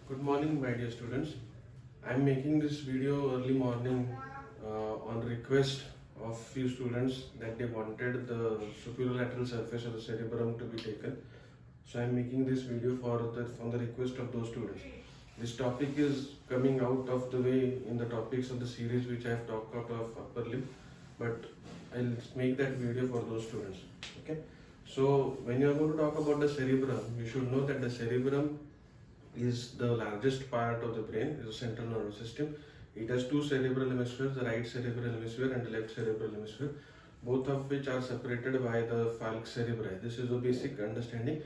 Good morning, my dear students. I am making this video early morning on request of few students that they wanted the superolateral surface of the cerebrum to be taken. So I am making this video from the request of those students. This topic is coming out of the way in the topics of the series which I have talked out of upper lip, but I'll make that video for those students. Okay. So when you are going to talk about the cerebrum, you should know that the cerebrum is the largest part of the brain, is the central nervous system. It has two cerebral hemispheres, the right cerebral hemisphere and the left cerebral hemisphere, both of which are separated by the falx cerebri. This is a basic understanding.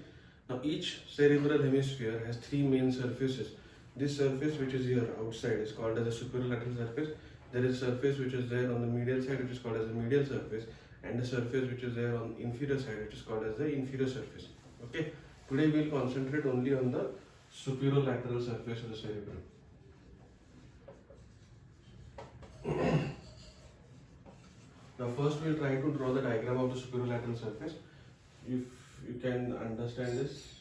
Now each cerebral hemisphere has three main surfaces. This surface which is here outside is called as a superolateral surface. There is a surface which is there on the medial side which is called as the medial surface, and the surface which is there on the inferior side which is called as the inferior surface. Okay. Today we will concentrate only on the superolateral surface of the cerebrum. Now first we will try to draw the diagram of the superolateral surface. If you can understand this.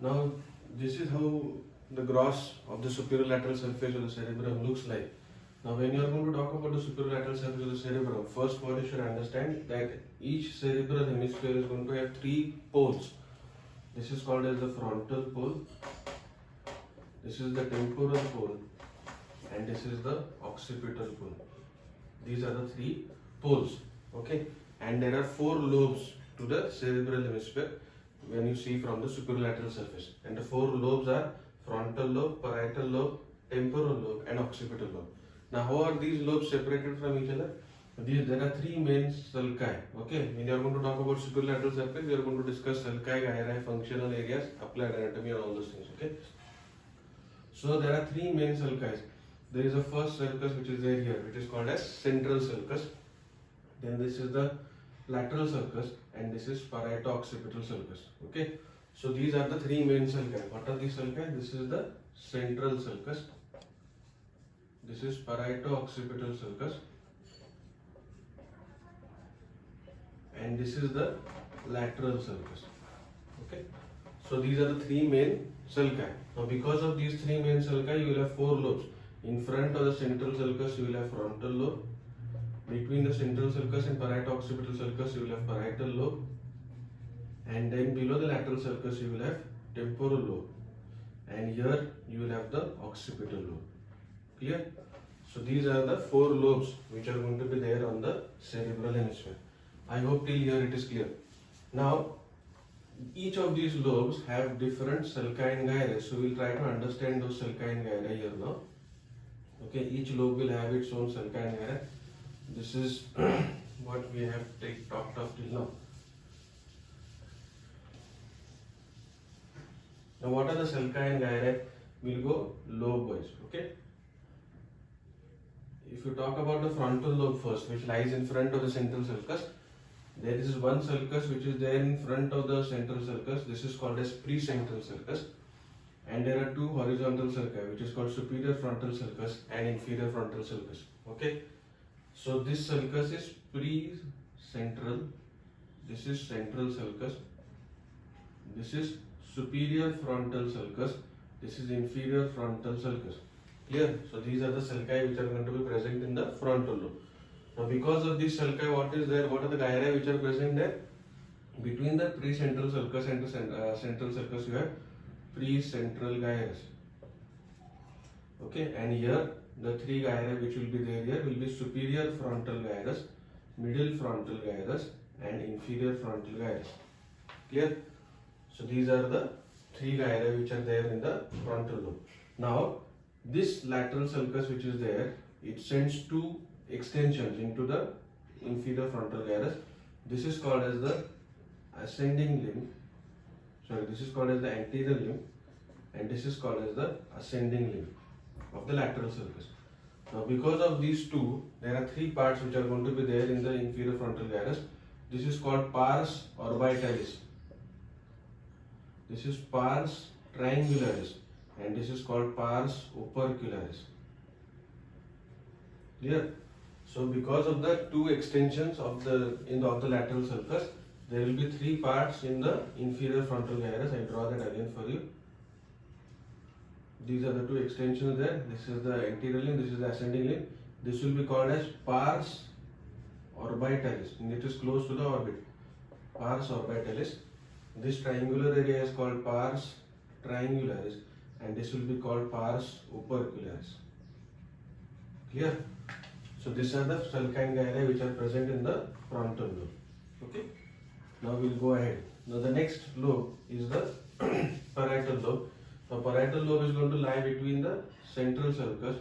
Now this is how the gross of the superolateral surface of the cerebrum looks like. Now when you are going to talk about the superolateral surface of the cerebrum, first what you should understand that each cerebral hemisphere is going to have three poles. This is called as the frontal pole, this is the temporal pole, and this is the occipital pole. These are the three poles. Okay, and there are four lobes to the cerebral hemisphere when you see from the superolateral surface, and the four lobes are frontal lobe, parietal lobe, temporal lobe, and occipital lobe. Now, how are these lobes separated from each other? There are three main sulci. Okay, when you are going to talk about superolateral surface, we are going to discuss sulci, gyri, functional areas, applied anatomy, and all those things. Okay. So there are three main sulci. There is a first sulcus which is there here, which is called as central sulcus. Then this is the lateral sulcus, and this is parieto-occipital sulcus. Okay. So these are the three main sulci. What are these sulci? This is the central sulcus. This is parieto-occipital sulcus, and this is the lateral sulcus. Okay, so these are the three main sulci. Now because of these three main sulci, you will have four lobes. In front of the central sulcus, you will have frontal lobe. Between the central sulcus and parieto-occipital sulcus, you will have parietal lobe, and then below the lateral sulcus, you will have temporal lobe, and here you will have the occipital lobe. Clear? So these are the four lobes which are going to be there on the cerebral hemisphere. I hope till here it is clear. Now each of these lobes have different sulci and gyri. So we will try to understand those sulci and gyri here now. Okay, each lobe will have its own sulci and gyri. This is what we have talked of till now. Now what are the sulci and gyri? We will go lobe wise. Okay. If you talk about the frontal lobe first, which lies in front of the central sulcus, there is one sulcus which is there in front of the central sulcus. This is called as precentral sulcus, and there are two horizontal sulci, which is called superior frontal sulcus and inferior frontal sulcus. Okay, so this sulcus is precentral. This is central sulcus. This is superior frontal sulcus. This is inferior frontal sulcus. Clear? So these are the sulci which are going to be present in the frontal lobe. Now because of this sulci, what is there? What are the gyri which are present there? Between the precentral sulcus and the central sulcus, you have precentral gyrus. Okay, and here the three gyri which will be there here will be superior frontal gyrus, middle frontal gyrus, and inferior frontal gyrus. Clear? So these are the three gyri which are there in the frontal lobe. Now this lateral sulcus which is there, it sends two extensions into the inferior frontal gyrus. This is called as the ascending limb. Sorry, this is called as the anterior limb, and this is called as the ascending limb of the lateral sulcus. Now because of these two, there are three parts which are going to be there in the inferior frontal gyrus. This is called pars orbitalis. This is pars triangularis, and this is called pars opercularis. Clear? So because of the two extensions of the lateral sulcus, there will be three parts in the inferior frontal gyrus. I draw that again for you. These are the two extensions there. This is the anterior limb, this is the ascending limb. This will be called as pars orbitalis, and it is close to the orbit. Pars orbitalis. This triangular area is called pars triangularis, and this will be called pars opercularis. Clear? So these are the sulcine gyri which are present in the frontal lobe. Okay. Now we will go ahead. Now the next lobe is the parietal lobe. The parietal lobe is going to lie between the central sulcus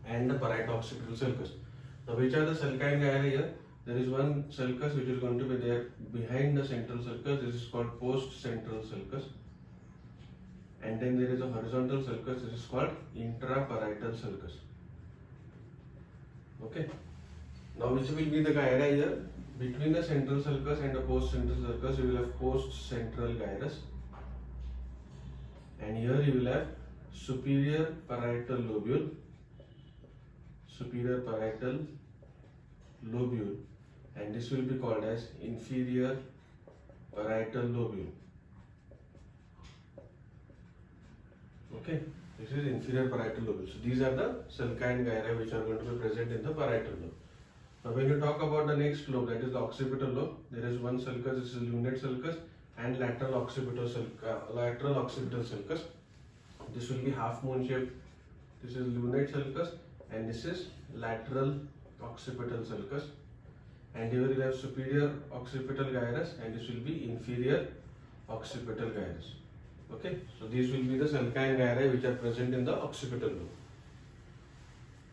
and the parieto-occipital sulcus. Now which are the sulcine gyri here? There is one sulcus which is going to be there behind the central sulcus. This is called post-central sulcus. And then there is a horizontal sulcus. This is called intraparietal sulcus. Okay. Now which will be the gyri here? Between the central sulcus and the post-central sulcus, you will have post-central gyrus. And here you will have superior parietal lobule. Superior parietal lobule. And this will be called as inferior parietal lobule. Okay. This is inferior parietal lobule. So these are the sulcine gyri which are going to be present in the parietal lobe. Now when you talk about the next lobe, that is the occipital lobe, there is one sulcus, this is lunate sulcus, and lateral occipital sulcus. This will be half moon shaped. This is lunate sulcus and this is lateral occipital sulcus. And here we have superior occipital gyrus and this will be inferior occipital gyrus. Okay, so these will be the sulcine gyri which are present in the occipital lobe.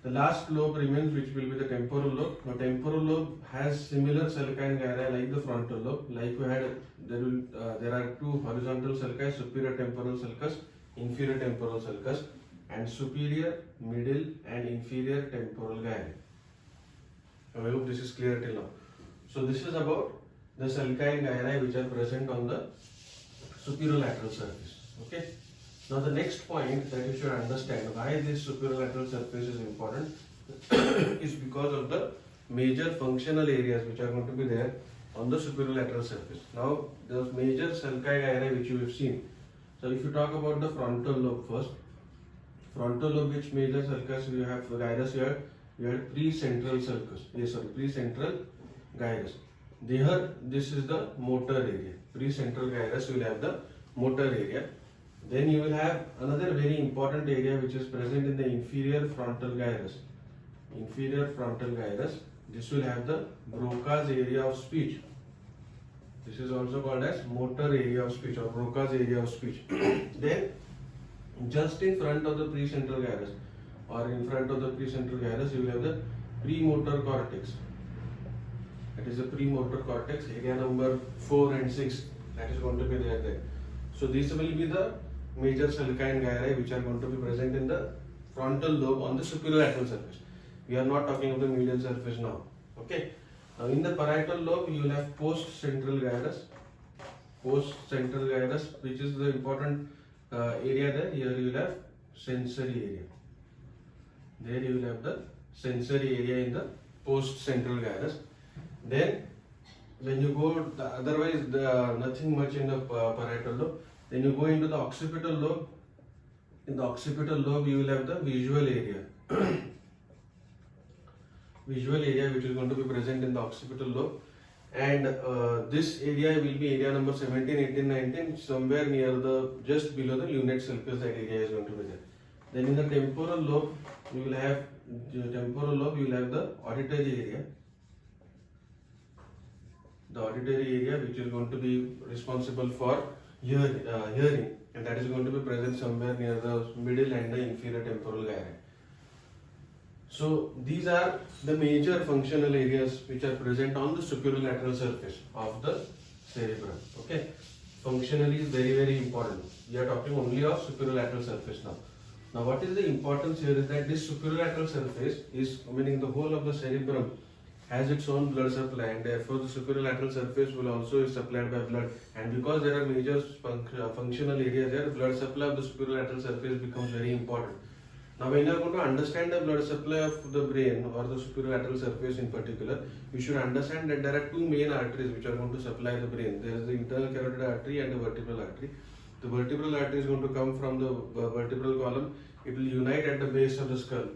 The last lobe remains, which will be the temporal lobe. Now temporal lobe has similar sulcine gyri like the frontal lobe. Like we had, there are two horizontal sulci, superior temporal sulcus, inferior temporal sulcus, and superior, middle, and inferior temporal gyri. I hope this is clear till now. So this is about the sulcine gyri which are present on the superolateral surface. Okay. Now the next point that you should understand why this superolateral surface is important is because of the major functional areas which are going to be there on the superolateral surface. Now those major sulci gyri which you have seen. So if you talk about the frontal lobe first, frontal lobe, which major sulcus you have gyrus here? You have precentral sulcus. Yes, sorry, precentral gyrus. There, this is the motor area. Precentral gyrus will have the motor area. Then you will have another very important area which is present in the inferior frontal gyrus. Inferior frontal gyrus. This will have the Broca's area of speech. This is also called as motor area of speech or Broca's area of speech. Then, just in front of the precentral gyrus or in front of the precentral gyrus, you will have the premotor cortex. That is the premotor cortex, area number 4 and 6. That is going to be there. So these will be the major sulcine gyri which are going to be present in the frontal lobe on the superolateral surface. We are not talking of the medial surface now. Okay. Now in the parietal lobe you will have post-central gyrus. Post-central gyrus, which is the important area there. Here you will have sensory area. There you will have the sensory area in the post-central gyrus. Then when you go, otherwise nothing much in the parietal lobe. Then you go into the occipital lobe. In the occipital lobe, you will have the visual area. Visual area which is going to be present in the occipital lobe. And this area will be area number 17, 18, 19, somewhere near the, just below the lunate sulcus, that area is going to be there. Then in the temporal lobe, you will have the auditory area. The auditory area which is going to be responsible for hearing, and that is going to be present somewhere near the middle and the inferior temporal gyri. So these are the major functional areas which are present on the superolateral surface of the cerebrum. Okay, functionally is very, very important. We are talking only of superolateral surface now. Now what is the importance here is that this superolateral surface is, meaning the whole of the cerebrum, has its own blood supply, and therefore the superolateral surface will also be supplied by blood. And because there are major functional areas there, blood supply of the superolateral surface becomes very important. Now when you are going to understand the blood supply of the brain or the superolateral surface in particular, you should understand that there are two main arteries which are going to supply the brain. There is the internal carotid artery and the vertebral artery. The vertebral artery is going to come from the vertebral column. It will unite at the base of the skull.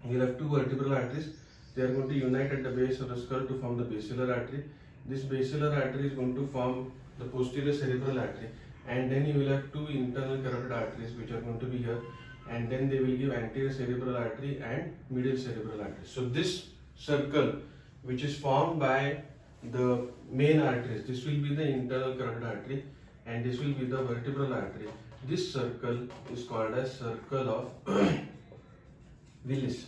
You will have two vertebral arteries. They are going to unite at the base of the skull to form the basilar artery. This basilar artery is going to form the posterior cerebral artery, and then you will have two internal carotid arteries which are going to be here, and then they will give anterior cerebral artery and medial cerebral artery. So this circle which is formed by the main arteries, this will be the internal carotid artery and this will be the vertebral artery. This circle is called as circle of Willis.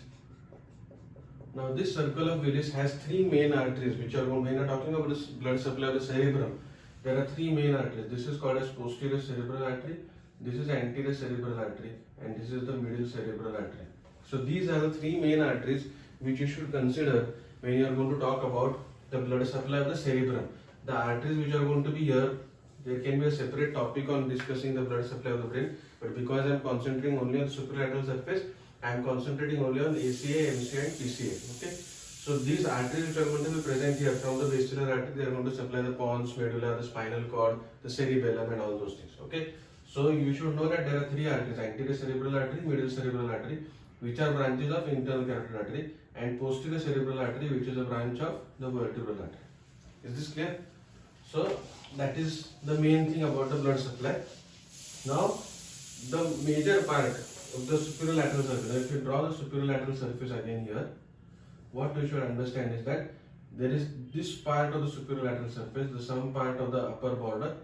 Now this circle of Willis has three main arteries which are, when we are talking about this blood supply of the cerebrum, there are three main arteries. This is called as posterior cerebral artery, this is anterior cerebral artery, and this is the middle cerebral artery. So these are the three main arteries which you should consider when you are going to talk about the blood supply of the cerebrum. The arteries which are going to be here, there can be a separate topic on discussing the blood supply of the brain, but because I am concentrating only on the superolateral surface, I am concentrating only on ACA, MCA and PCA. Okay. So these arteries which are going to be present here from the basilar artery, they are going to supply the pons, medulla, the spinal cord, the cerebellum and all those things. Okay. So you should know that there are three arteries: anterior cerebral artery, middle cerebral artery, which are branches of internal carotid artery, and posterior cerebral artery, which is a branch of the vertebral artery. Is this clear? So that is the main thing about the blood supply. Now the major part of the superolateral surface. If you draw the superolateral surface again here, what you should understand is that there is this part of the superolateral surface, the some part of the upper border,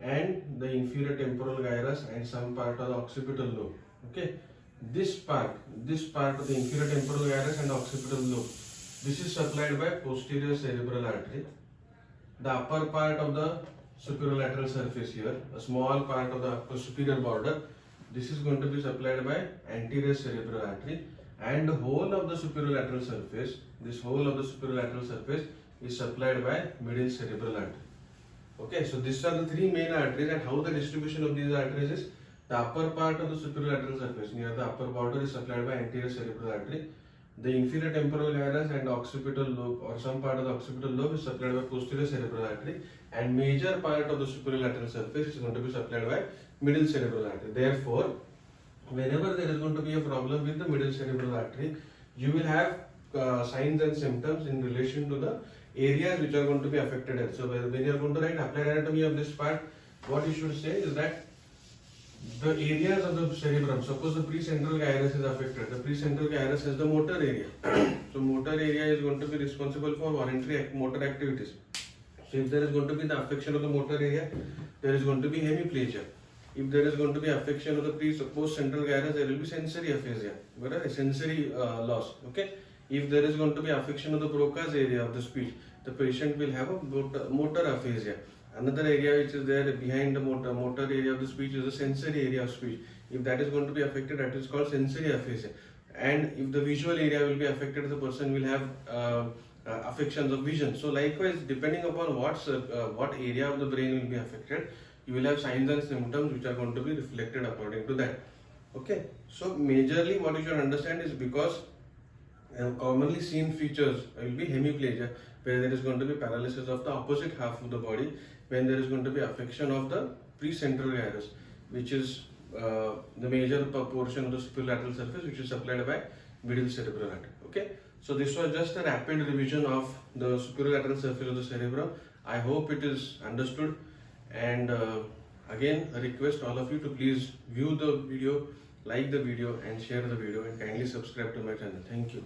and the inferior temporal gyrus and some part of the occipital lobe. Okay, this part of the inferior temporal gyrus and occipital lobe, this is supplied by posterior cerebral artery. The upper part of the superolateral surface here, a small part of the upper superior border, this is going to be supplied by anterior cerebral artery, and the whole of the superolateral surface, this whole of the superolateral surface is supplied by middle cerebral artery. Okay, so these are the three main arteries, and how the distribution of these arteries is: the upper part of the superolateral surface near the upper border is supplied by anterior cerebral artery. The inferior temporal gyrus and occipital lobe, or some part of the occipital lobe, is supplied by posterior cerebral artery, and major part of the superolateral surface is going to be supplied by middle cerebral artery. Therefore, whenever there is going to be a problem with the middle cerebral artery, you will have signs and symptoms in relation to the areas which are going to be affected. So when you are going to write applied anatomy of this part, what you should say is that the areas of the cerebrum, suppose the precentral gyrus is affected. The precentral gyrus is the motor area. So motor area is going to be responsible for voluntary motor activities. So if there is going to be the affection of the motor area, there is going to be hemiplegia. If there is going to be affection of the post-central gyrus, there will be sensory aphasia, sensory loss. Okay. If there is going to be affection of the Broca's area of the speech, the patient will have a motor aphasia. Another area which is there behind the motor area of the speech is the sensory area of speech. If that is going to be affected, that is called sensory aphasia. And if the visual area will be affected, the person will have affections of vision. So likewise, depending upon what area of the brain will be affected, you will have signs and symptoms which are going to be reflected according to that. Okay. So majorly what you should understand is, because commonly seen features will be hemiplegia, where there is going to be paralysis of the opposite half of the body when there is going to be affection of the precentral gyrus, which is the major portion of the superolateral surface, which is supplied by middle cerebral artery. Okay, so this was just a rapid revision of the superolateral surface of the cerebrum. I hope it is understood, and again I request all of you to please view the video, like the video and share the video, and kindly subscribe to my channel. Thank you.